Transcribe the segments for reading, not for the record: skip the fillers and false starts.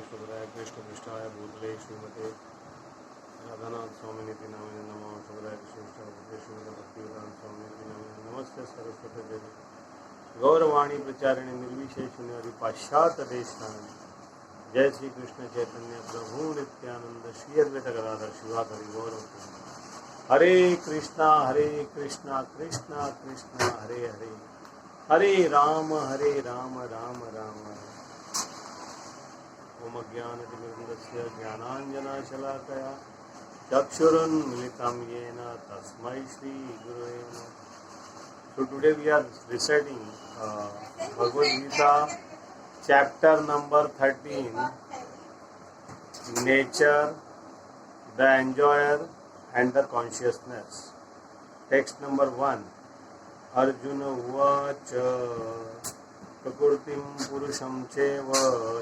शुभराय कृष्ण पृष्ठाय भूतले श्रीमते राधानाथ स्वामिनिति नामिने नमः शुभराय कृष्ण पृष्ठाय भूतले श्रीमते भक्तिवेदांत स्वामिनिति नामिने नमस्ते सरस्वती देवी गौरवाणी प्रचारिणी निर्विशेष शून्यवादी पाश्चात्य देशानी जय श्री कृष्ण चैतन्य प्रभु नित्यानंद श्री अद्वैत गदाधर शिवाधरि गौरव हरे कृष्णा कृष्णा कृष्णा हरे हरे हरे राम राम राम हरे ओम ज्ञानतिमिरन्दस्य ज्ञानाञ्जनशलाकया चक्षुरुन्मिलितं येन तस्मै श्रीगुरवे नमः. So today we are reciting Bhagavad Gita chapter number 13, Nature, the Enjoyer and the Consciousness. Text number 1. Arjuna Uvacha प्रकृतिं पुरुषं चैव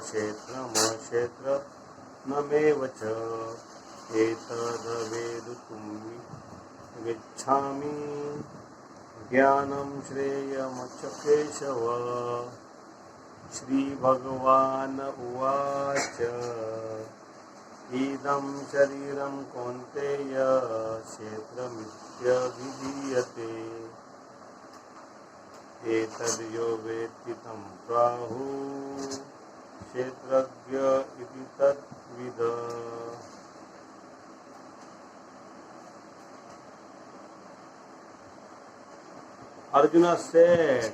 क्षेत्रमक्षेत्रज्ञमेव च एतद्वेदितुं गच्छामि ज्ञानं श्रेयमच केशव. श्रीभगवान् उवाच इदं शरीरं कौन्तेय क्षेत्रमित्यभिधीयते एतद्यो वेत्ति तं प्राहुः क्षेत्रज्ञ इति तद्विद. Arjuna said,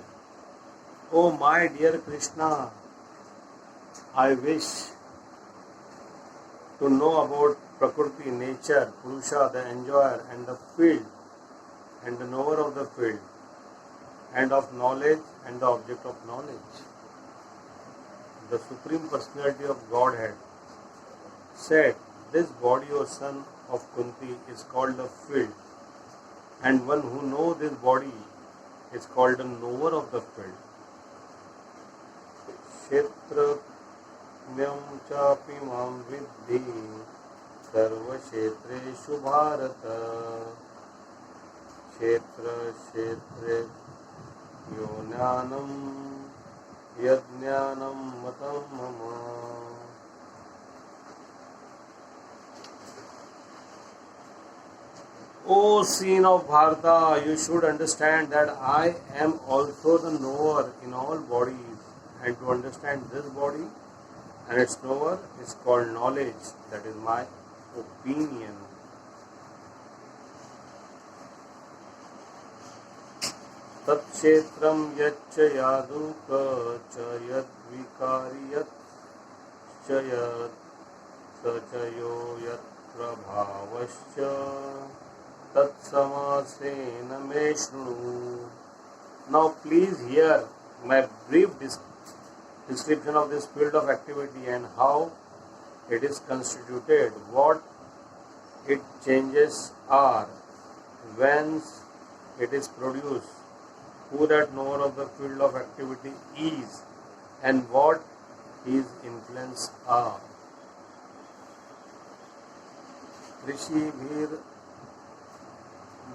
"Oh my dear Krishna, I wish to know about Prakriti, nature, Purusha, the enjoyer, and the field, and the knower of the field, and of knowledge and the object of knowledge." The Supreme Personality of Godhead said, "This body, O son of Kunti, is called the field, and one who knows this body is called the knower of the field. Kshetrajñam chapi mam viddhi sarvkshetreshu bharata kshetra kshetre यो ज्ञानम यज्ञानम मतं मम." O scene of Bharata, you should understand that I am also the knower in all bodies, and to understand this body and its knower is called knowledge, that is my opinion. तत्क्षेत्रं यच्च यादुक च यद्विकारी यच्च यत् स च यो यत्प्रभावश्च तत्समासेन मे शृणु. Now please hear my brief description of this field of activity and how it is constituted, what its changes are, whence it is produced, who that knower of the field of activity is, and what his influence are. ऋषिभिर्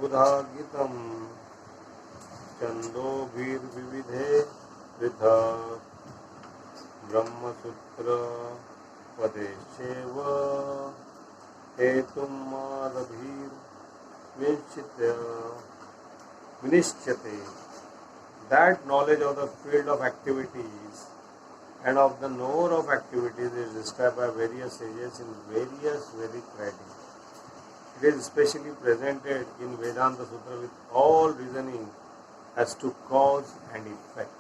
बुधागितं छन्दोभिर्विविधे पृथक् Brahmasutra पदेश्चैव हेतुं विनिश्चिते. That knowledge of the field of activities and of the knower of activities is described by various sages in various Vedic writings. It is especially presented in Vedanta Sutra with all reasoning as to cause and effect.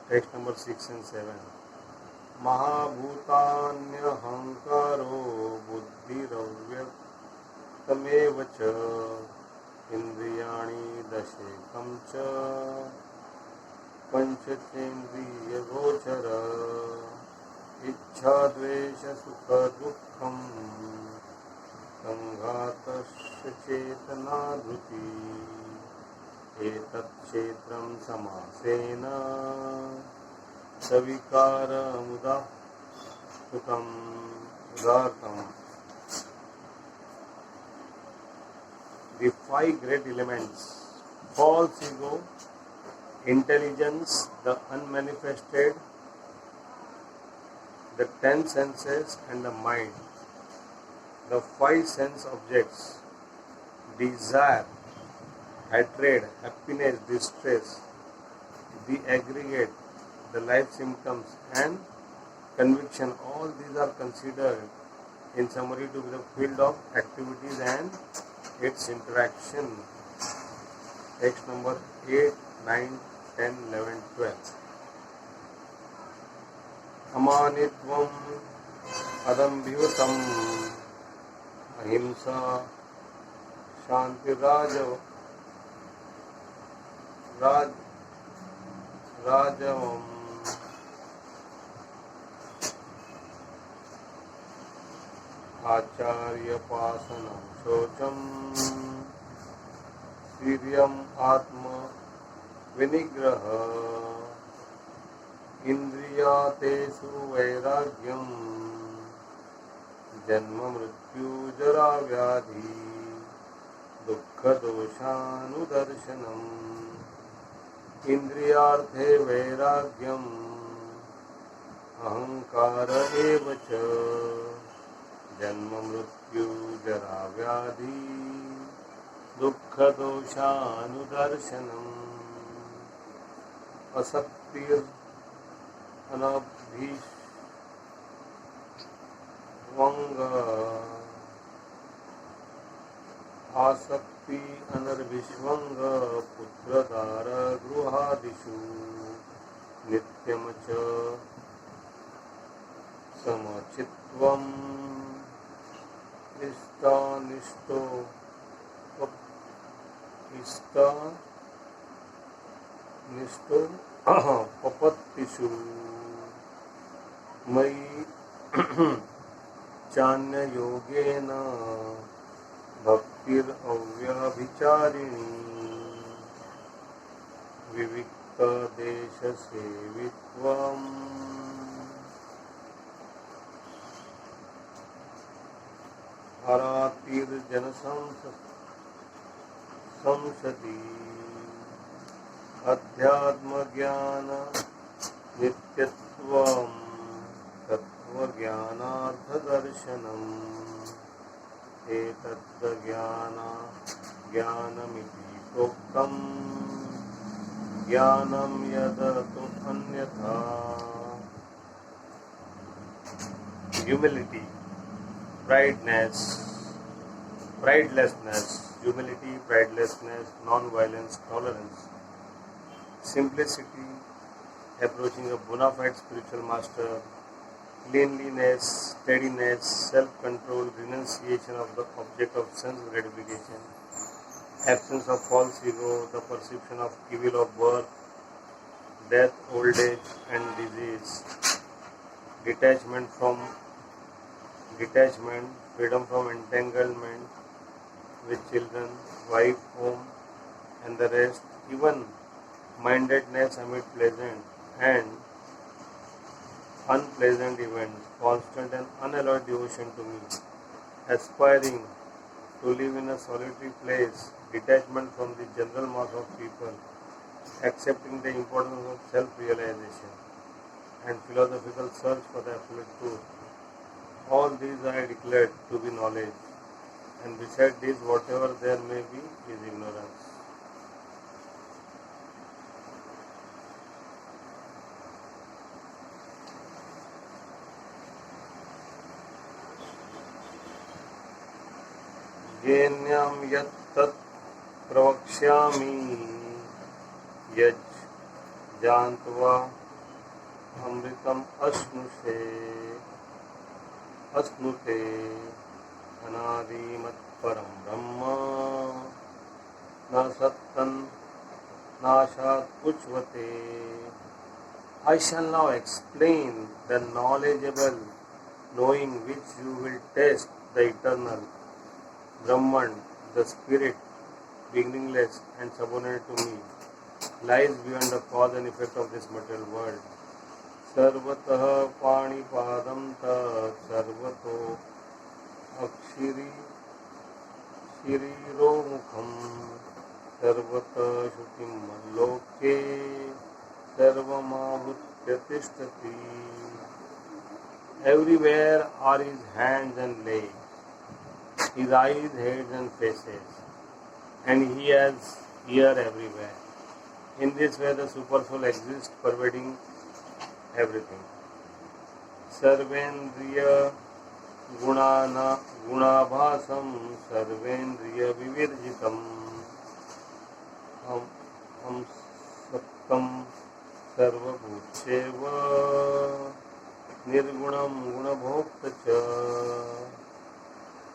Text number 6 and 7. Mahabhutanyahangkaro buddhiravyaktamev cha इंद्रियाणि दशेकं च पंचचेन्द्रियगोचर इच्छा द्वेष सुख दुःखं संघातस्य चेतना धृति एतत् क्षेत्रं समासेन सविकारमुदाहृतं उदाहृतम्. The five great elements: false ego, intelligence, the unmanifested, the 10 senses and the mind, the 5 sense objects, desire, hatred, happiness, distress, the aggregate, the life symptoms, and conviction, all these are considered in summary to be the field of activities and its interaction. Text number 8, 9, 10, 11, 12. अमानित्वम् अदम्भियुतम् अहिंसा शान्तिराजवम् आचार्यपासनं शौचम् वीर्यम् आत्म विनिग्रह इंद्रियातेषु वैराग्यम् जन्म मृत्यु जरा व्याधि दुःख दोषानुदर्शनम् इंद्रियार्थे वैराग्यम् अहंकार एव च जन्म मृत्यु जरा व्याधि दुःख दोषानुदर्शनम् असक्तिर अनभिष्वंग आसक्ति अनर्भिष्वंग पुत्रदार गृहादिषु नित्यम च समचित्वम् इष्टानिष्टो निष्ठो पपत्तिषु मयि चान्ययोगेन भक्तिरव्यभिचारिणी विविक्तदेशसेवित्वम् हरातिर्जनसंसदि अध्यात्मज्ञान नित्यत्वम् तत्त्वज्ञानार्थदर्शनम् एतद्ज्ञानमिति प्रोक्तम् ज्ञानं यद तु अन्यथा humility, pridelessness, humility, pridelessness, non-violence, tolerance, simplicity, approaching a bona fide spiritual master, cleanliness, steadiness, self-control, renunciation of the object of sense gratification, absence of false ego, the perception of evil of birth, death, old age, and disease, detachment, freedom from entanglement with children, wife, home, and the rest, even mindedness amid pleasant and unpleasant events, constant and unalloyed devotion to me, aspiring to live in a solitary place, detachment from the general mass of people, accepting the importance of self-realization, and philosophical search for the absolute truth. All these I declared to be knowledge, and beside this, whatever there may be is ignorance. ज्ञेयं यत् तत् प्रवक्ष्यामि यज् जानत्वा अमृतम् अश्नुते अनादिमत्परं ब्रह्म न सत्तन् नाशात् उच्यते. I shall now explain the knowledgeable knowing which you will test the eternal Brahman, the spirit, beginningless and subordinate to me, lies beyond the cause and effect of this material world. सर्वतः पाणिपादं तत् सर्वतो अक्षिरीरोमुखं सर्वतः श्रुतिं लोके सर्वमावृत्य तिष्ठति. Everywhere are his hands and legs, his eyes, heads and faces, and he has ear everywhere. In this way, the Supersoul exists, pervading everything. Sarvendriya Gunana Gunabhasam Sarvendriya Vivirjitam Ham Sattam Sarvabhuteva Nirgunam Gunabhokta Cha.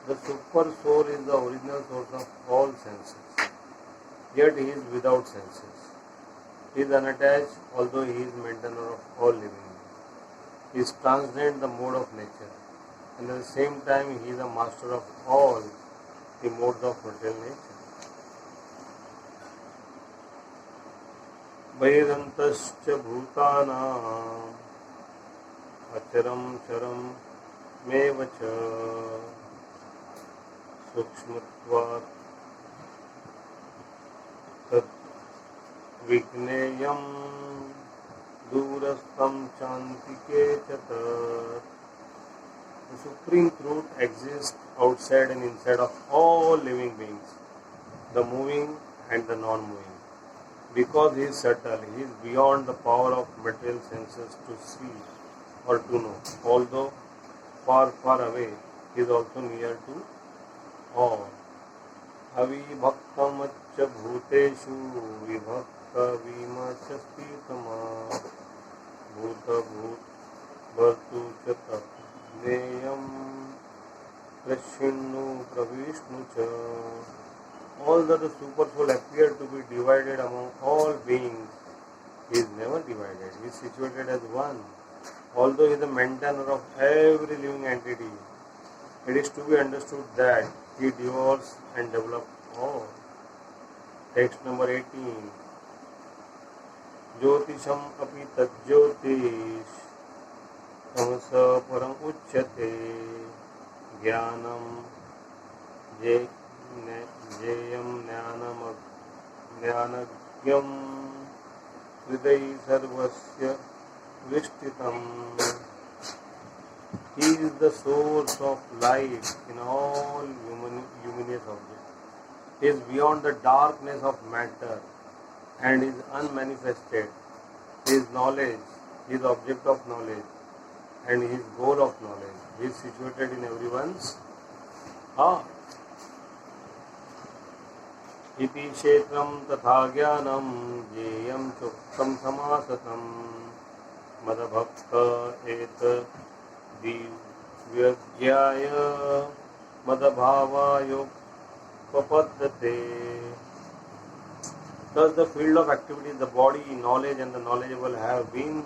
The Super Soul is the original source of all senses, yet he is without senses. He is unattached, although he is maintainer of all living. He is transcendent the mode of nature, and at the same time he is the master of all the modes of material nature. Bairantascha bhutanam acharam charam mevacha sukshmatvat tat vigneyam durastam chantike chatat. The Supreme Truth exists outside and inside of all living beings, the moving and the non-moving. Because he is subtle, he is beyond the power of material senses to see or to know. Although far, far away, he is also near to all. Avibhaktamaccha bhuteshu vibhakta vimachastitama bhuta bhut bhartu chatat neyam prashinu pravishnu cha. Although the Super Soul appeared to be divided among all beings, he is never divided. He is situated as one. Although he is the maintainer of every living entity, it is to be understood that he devours and develops all. Text number 18. Jyotisham api tajyotish tamasa param uchyate jnanam Jayam Jnanagyam Hriday Sarvasya Vishtitam. He is the source of light in all luminous objects. He is beyond the darkness of matter and is unmanifested. His knowledge, his object of knowledge and his goal of knowledge. He is situated in everyone's heart. इति क्षेत्रं तथा ज्ञानं ज्ञेयं चोक्तं समासतं मदभक्त एतद्दिव्यज्ञाय मदभावायोपपद्यते. Thus the field of activity, the body, knowledge and the knowledgeable have been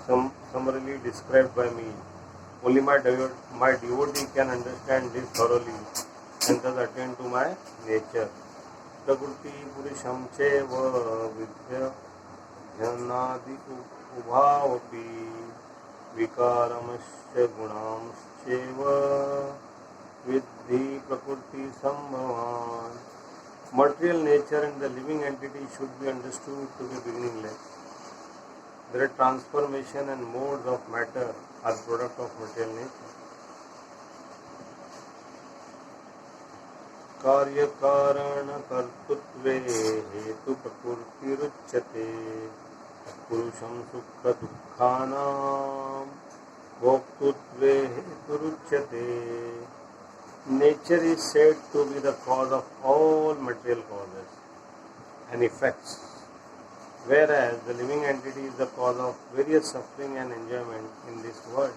summarily described by me. Only my devotee can understand this thoroughly and thus attain to my nature. Prakriti Purisham Cheva Vidya Dhanadi Ubhavapi Vikaramasya Gunam Cheva Vidhi Prakriti Sambhavan. Material nature and the living entity should be understood to be beginningless. Their transformation and modes of matter are product of material nature. कार्य कारण कर्तृत्वे हेतु प्रकृतिरुच्यते पुरुषं सुख दुःखानां भोक्तृत्वे हेतुरुच्यते. Nature is said to be the cause of all material causes and effects, whereas the living entity is the cause of various suffering and enjoyment in this world.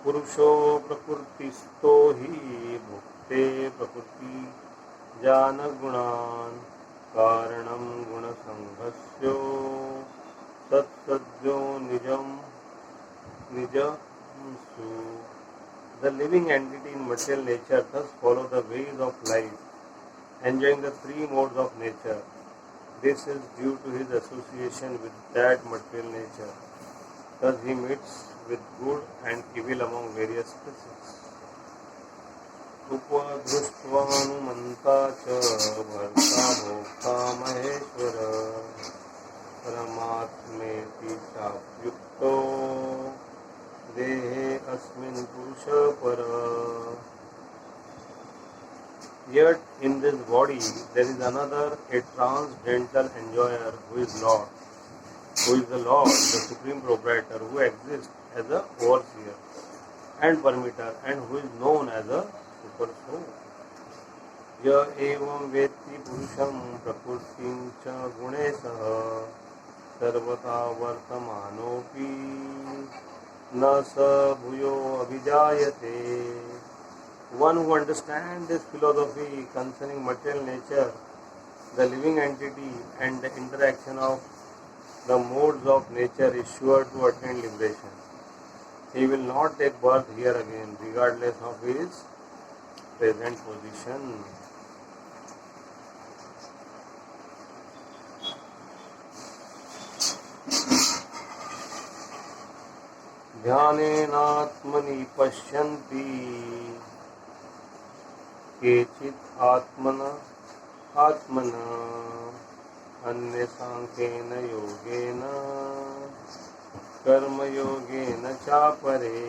पुरुषो प्रकृतिस्थो हि भुक्ते प्रकृति जान गुणान् कारणं गुणसंघस्यो तत्सद्यो निजंसु. The living entity in material nature thus follow the ways of life, enjoying the three modes of nature. This is due to his association with that material nature. Thus he meets with good and evil among various species. Upadhrushtvanumanta cha bharta bhokta maheshwara परमात्मेति चाप्युक्तो देहे अस्मिन् पुरुष पर. Yet in this body there is another, a transcendental enjoyer who is Lord, who is the Lord, the Supreme Proprietor, who exists as a overseer and permitter, and who is known as a super soul. य एवं वेत्ति पुरुषं प्रकृतिं च गुणे सह सर्वथा वर्तमानोऽपि न स भूयो अभिजायते. One who understands this philosophy concerning material nature, the living entity, and the interaction of the modes of nature is sure to attain liberation. He will not take birth here again, regardless of his present position. ध्यानेनात्मनि पश्यन्ति केचित् आत्मना अन्य सांख्येन योगेन कर्मयोगेन चापरे.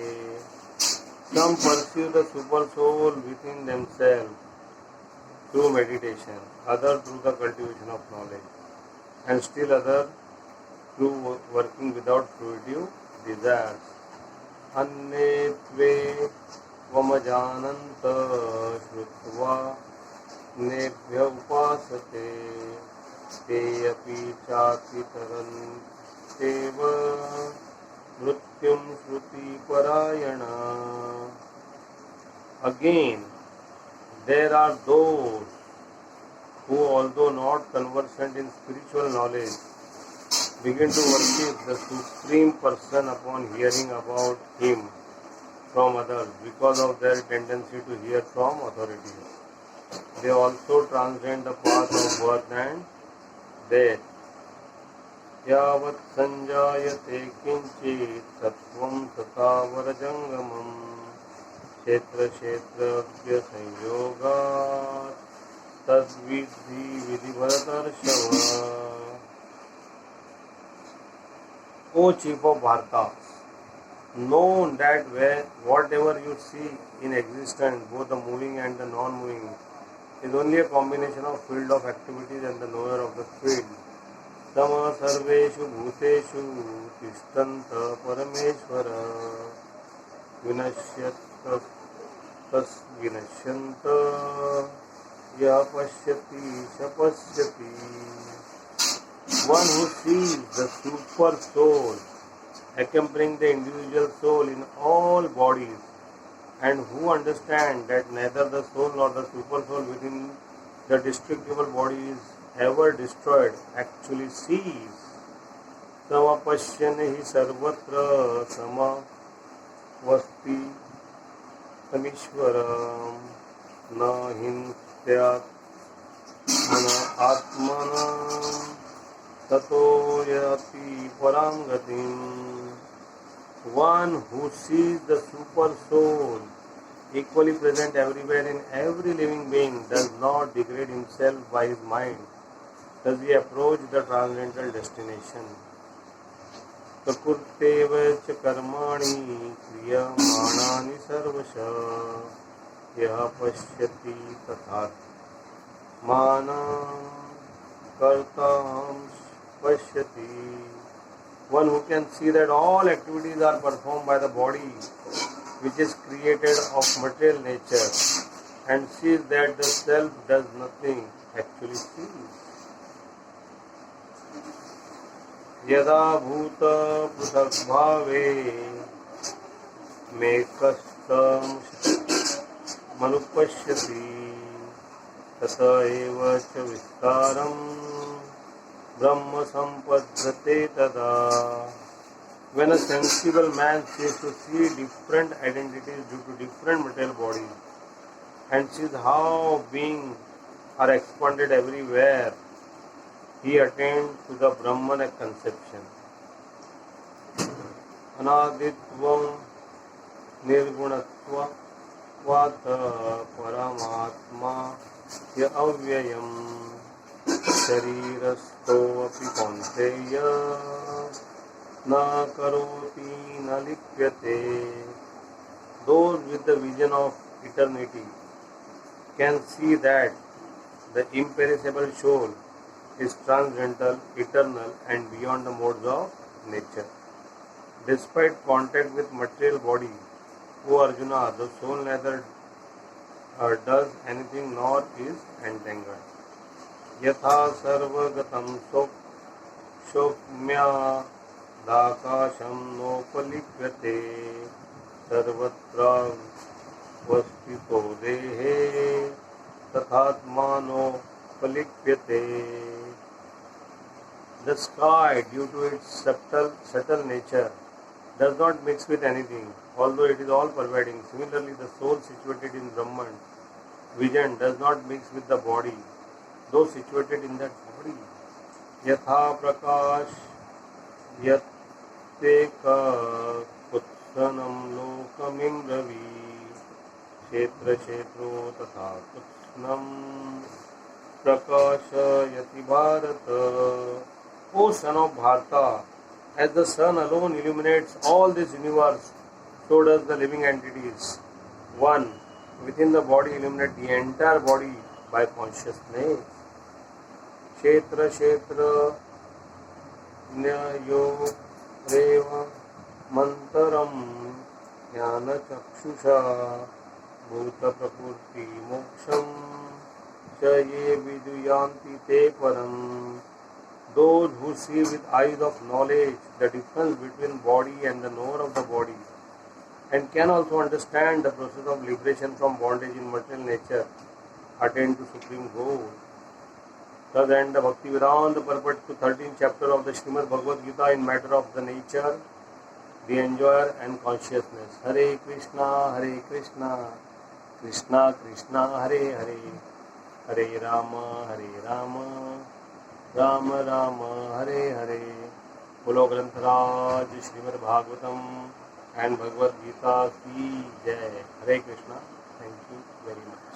Some pursue the super soul within themselves through meditation, others through the cultivation of knowledge, and still others through working without fruitive desires. अन्ये त्वे वमजानन्त श्रुत्वा नेभ्य उपासते ते अपि चातितरन्त्येव मृत्युं श्रुतिपरायणा. Again, there are those who, although not conversant in spiritual knowledge, begin to worship the Supreme Person upon hearing about Him from others because of their tendency to hear from authorities. They also transcend the path of birth and death. यावत् संजायते किंचित् सत्वं तथावरजंगमं क्षेत्र क्षेत्रज्ञ संयोगात् तद्विद्धि विधिभरतर्षभ. O chief of Bharata, know that whatever you see in existence, both the moving and the non-moving, is only a combination of field of activities and the knower of the field. Sama sarveshu bhuteshu tishtanta parameshvara vinashyanta ya pashyati shapasyati. One who sees the super soul accompanying the individual soul in all bodies, and who understands that neither the soul nor the super soul within the destructible body is ever destroyed, actually sees. Samapashyane hi sarvatra samavasti tamishwaram na hinsyat mana atmanam tato yati parangatim. One who sees the super soul equally present everywhere in every living being does not degrade himself by his mind. Does he approach the transcendental destination? Prakurteva cha karmani kriyamanani sarvasha yaha pashyati tathat manam kartam pashyati. One who can see that all activities are performed by the body which is created of material nature and sees that the self does nothing, actually sees. Yada bhuta pruthak bhave mekastam manupashyati tata eva cha vistaram brahma sampadrate tada. When a sensible man sees to see different identities due to different material bodies and sees how beings are expanded everywhere, he attained to the Brahman conception. Anaditvam nirgunatva vata paramatma ya avyayam शरीरस्थोऽपि कौन्तेय न करोति न लिप्यते. Those with the vision of eternity can see that the imperishable soul is transcendental, eternal, and beyond the modes of nature. Despite contact with material body, O Arjuna, the soul neither does anything nor is entangled. Yatha sarvagatam sopmyadakasham nopalipyate sarvatra वस्थितो देहे तथात्मानो पलिप्यते. The sky, due to its subtle nature, does not mix with anything, although it is all-pervading. Similarly, the soul situated in Brahman, vision, does not mix with the body, though situated in that body. Yatha prakash yatteka kutsanam lokamim ravi क्षेत्र क्षेत्रो तथा कृष्णम प्रकाशयति Bharat. O son of Bharata, as the sun alone illuminates all this universe, so does the living entities. One within the body illuminate the entire body by consciousness. क्षेत्र क्षेत्र न्यायो रेव मंतरम ज्ञान चक्षुषा भूत प्रकृति मोक्षम च ये विदुयान्ति ते परम. Those who see with eyes of knowledge the difference between body and the knower of the body, and can also understand the process of liberation from bondage in material nature, attain to supreme goal. Thus end the Bhakti-Vedanta purport to 13th chapter of the Srimad Bhagavad Gita in matter of the nature, the enjoyer and consciousness. Hare Krishna, Krishna Krishna, Hare Hare, Hare Rama, Rama Rama, Hare Hare. बोलो ग्रंथराज Shrimad Bhagavatam and Bhagavad Gita की जय. Hare Krishna. Thank you very much.